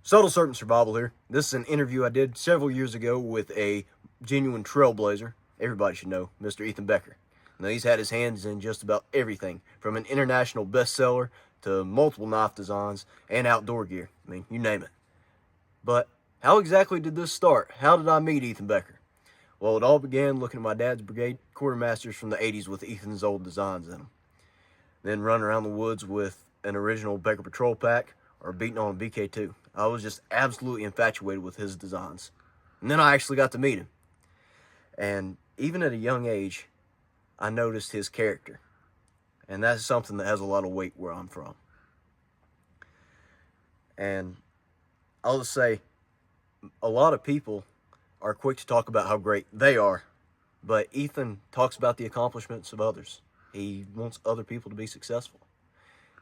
Subtle Serpent Survival here. This is an interview I did several years ago with a genuine trailblazer. Everybody should know, Mr. Ethan Becker. Now, he's had his hands in just about everything, from an international bestseller to multiple knife designs and outdoor gear. I mean, you name it. But how exactly did this start? How did I meet Ethan Becker? Well, it all began looking at my dad's brigade quartermasters from the 80s with Ethan's old designs in them. Then running around the woods with an original Becker Patrol pack or beating on a BK2. I was just absolutely infatuated with his designs. And then I actually got to meet him. And even at a young age, I noticed his character. And that's something that has a lot of weight where I'm from. And I'll just say, a lot of people are quick to talk about how great they are, but Ethan talks about the accomplishments of others. He wants other people to be successful.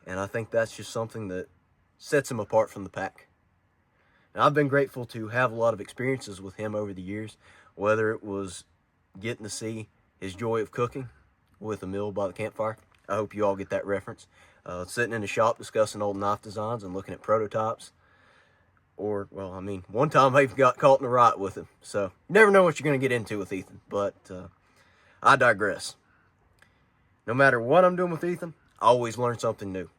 And I think that's just something that sets him apart from the pack. And I've been grateful to have a lot of experiences with him over the years, whether it was getting to see his joy of cooking with a meal by the campfire. I hope you all get that reference. Sitting in the shop discussing old knife designs and looking at prototypes. Or, well, I mean, one time I even got caught in a riot with him. So, you never know what you're going to get into with Ethan. But I digress. No matter what I'm doing with Ethan, I always learn something new.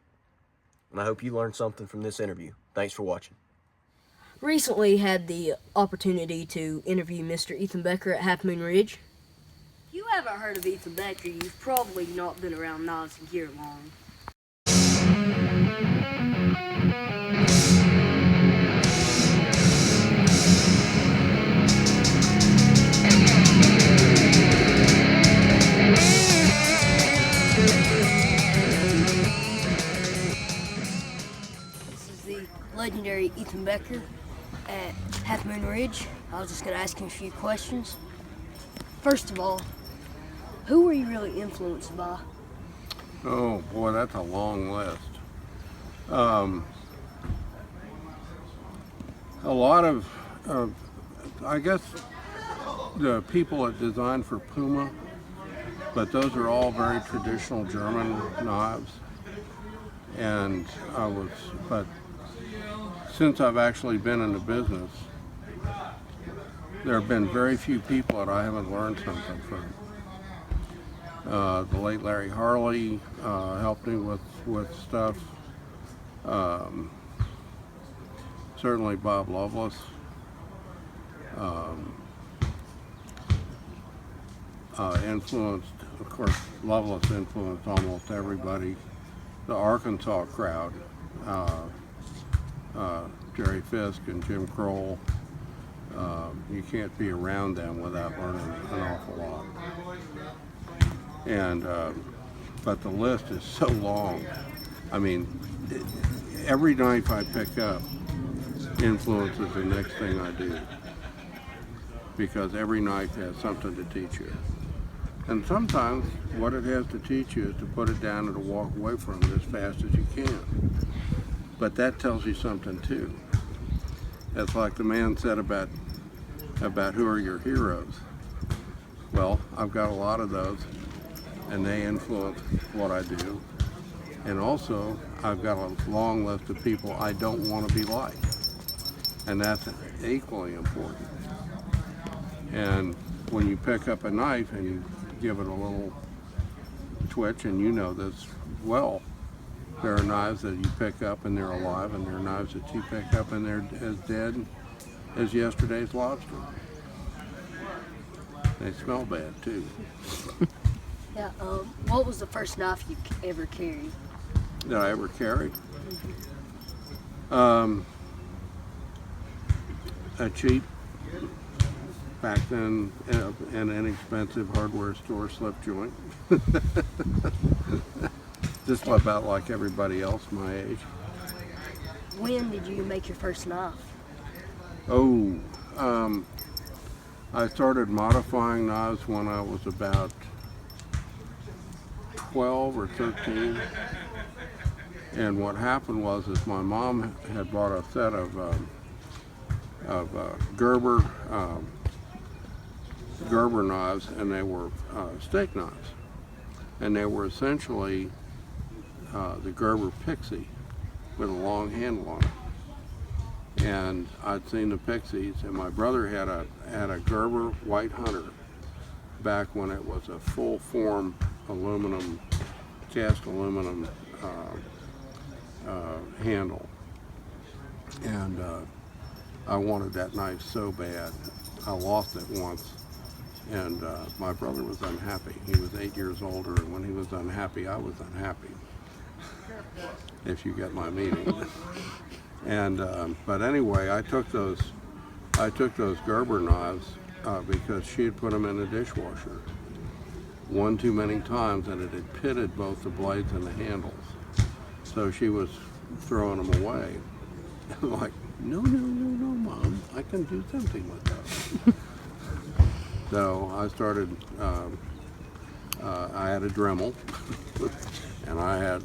And I hope you learned something from this interview. Thanks for watching. Recently had the opportunity to interview Mr. Ethan Becker at Half Moon Ridge. If you haven't heard of Ethan Becker, you've probably not been around knives and gear long. This is the legendary Ethan Becker at Half Moon Ridge. I was just going to ask him a few questions. First of all, who were you really influenced by? Oh boy, that's a long list. A lot of, I guess, the people that designed for Puma, but those are all very traditional German knives. And but since I've actually been in the business, there have been very few people that I haven't learned something from. The late Larry Harley helped me with stuff. Certainly Bob Loveless. Influenced, of course, Loveless influenced almost everybody. The Arkansas crowd, Jerry Fisk and Jim Kroll. You can't be around them without learning an awful lot. And but the list is so long. I mean, every knife I pick up influences the next thing I do, because every knife has something to teach you. And sometimes what it has to teach you is to put it down and to walk away from it as fast as you can. But that tells you something too. That's like the man said about who are your heroes. Well, I've got a lot of those, and they influence what I do. And also, I've got a long list of people I don't want to be like. And that's equally important. And when you pick up a knife and you give it a little twitch, and you know this well, there are knives that you pick up and they're alive, and there are knives that you pick up and they're as dead as yesterday's lobster. They smell bad too. Yeah, what was the first knife you ever carried? That I ever carried? A cheap, back then, an inexpensive hardware store slip joint. Just about like everybody else my age. When did you make your first knife? Oh, I started modifying knives when I was about 12 or 13. And what happened was my mom had bought a set of Gerber knives, and they were steak knives, and they were essentially the Gerber Pixie with a long handle on it. and I'd seen the Pixies, and my brother had a Gerber White Hunter back when it was a full form aluminum, cast aluminum handle, and I wanted that knife so bad. I lost it once, and my brother was unhappy. He was 8 years older, and when he was unhappy, I was unhappy, if you get my meaning. And but anyway, I took those Gerber knives because she had put them in the dishwasher one too many times, and it had pitted both the blades and the handles. So she was throwing them away. I'm like, no, Mom, I can do something with those. So I started. I had a Dremel, and I had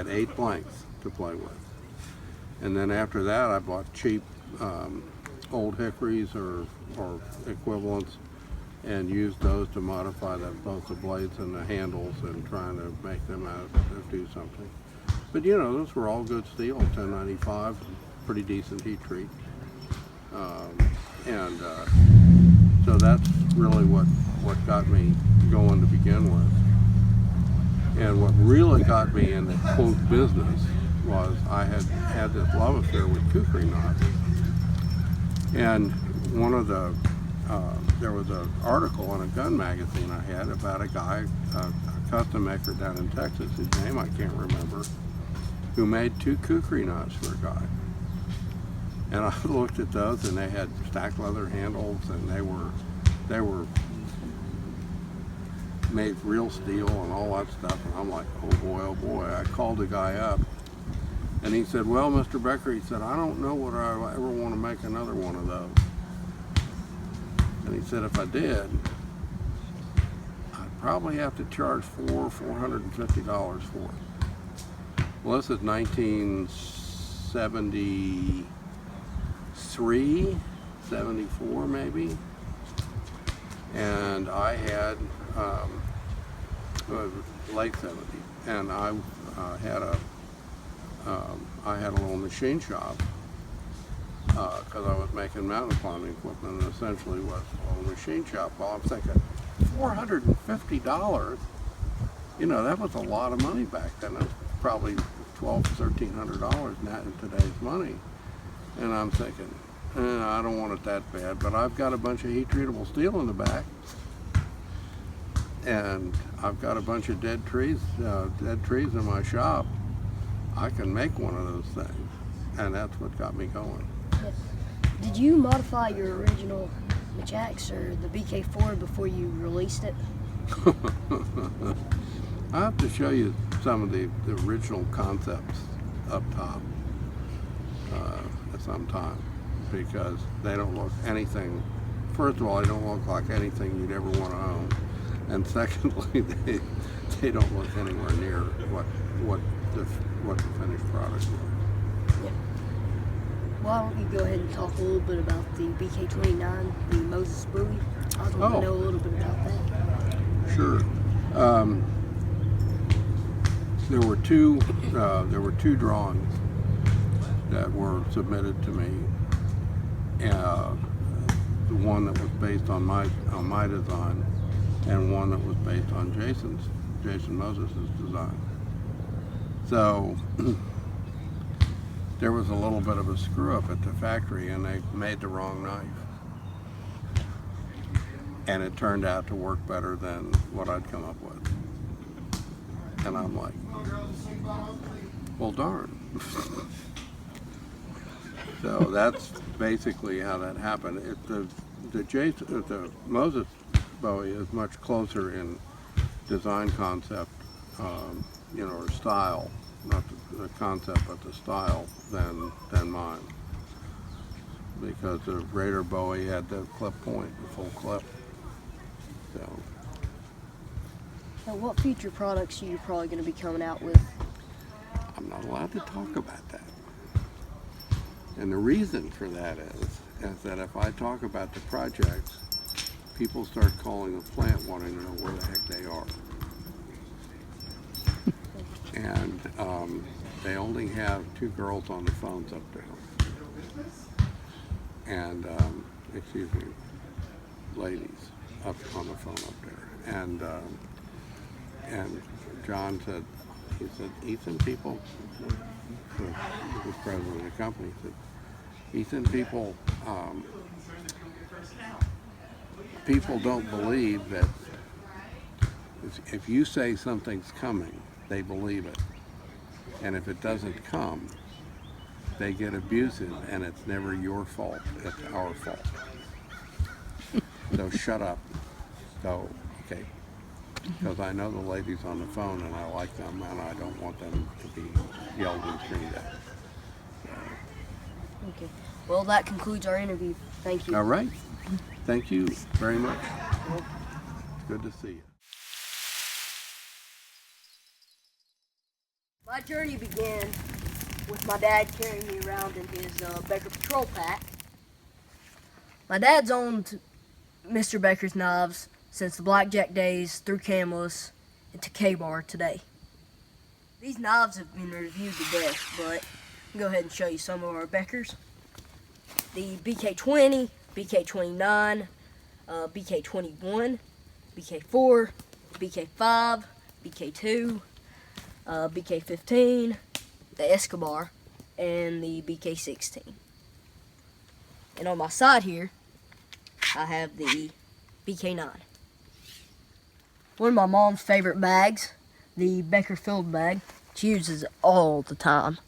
8 blanks to play with. And then after that, I bought cheap old hickories or equivalents, and used those to modify both the blades and the handles, and trying to make them out to do something. But you know, those were all good steel, 1095, pretty decent heat treat. So that's really what got me going to begin with. And what really got me in the quote business was I had this love affair with kukri knives. And one of the there was an article in a gun magazine I had about a guy, a custom maker down in Texas, his name I can't remember, who made 2 kukri knives for a guy. And I looked at those, and they had stacked leather handles, and they were made real steel and all that stuff. And I'm like, oh boy. I called the guy up, and he said, well, Mr. Becker, he said, I don't know whether I ever want to make another one of those. And he said, if I did, I'd probably have to charge $450 for it. Well, this is 1973, 74 maybe. And I had, late 70s, and I had a little machine shop, because I was making mountain climbing equipment, and essentially was a little machine shop. Well, I'm thinking, $450, you know, that was a lot of money back then. It was probably $1,200–1,300 in today's money. And I'm thinking, I don't want it that bad, but I've got a bunch of heat treatable steel in the back, and I've got a bunch of dead trees in my shop. I can make one of those things, and that's what got me going. Yes. Did you modify your original Machax or the BK4 before you released it? I have to show you some of the original concepts up top at some time, because they don't look anything. First of all, they don't look like anything you'd ever want to own, and secondly, they don't look anywhere near what the finished product is. Yeah. Why don't you go ahead and talk a little bit about the BK29, the Moses buoy? I want to know a little bit about that. Sure. There were two drawings that were submitted to me. The one that was based on my design, and one that was based on Jason Moses' design. So there was a little bit of a screw up at the factory, and they made the wrong knife. And it turned out to work better than what I'd come up with. And I'm like, well, darn. So that's basically how that happened. The Moses Bowie is much closer in design concept, or style, not the concept, but the style than mine. Because the Raider Bowie had the clip point, the full clip. So. Now, what future products are you probably going to be coming out with? I'm not allowed to talk about that. And the reason for that is that if I talk about the projects, people start calling the plant wanting to know where the heck they are. And they only have 2 girls on the phones up there. and excuse me, ladies up on the phone up there, and John said, he said, Ethan, people, he was president of the company, he said, Ethan, people don't believe that if you say something's coming, they believe it. And if it doesn't come, they get abusive, and it's never your fault, it's our fault. So shut up. So, okay. Because I know the ladies on the phone, and I like them, and I don't want them to be yelled and screamed at. Okay. Well, that concludes our interview. Thank you. All right. Thank you very much. Good to see you. My journey began with my dad carrying me around in his Becker Patrol pack. My dad's owned Mr. Becker's knives since the Blackjack days through Camless and to K-Bar today. These knives have been reviewed to death, but I'll go ahead and show you some of our Beckers. The BK20, BK29, BK21, BK4, BK5, BK2, BK15, the Escobar, and the BK16. And on my side here, I have the BK9. One of my mom's favorite bags, the Becker filled bag. She uses it all the time.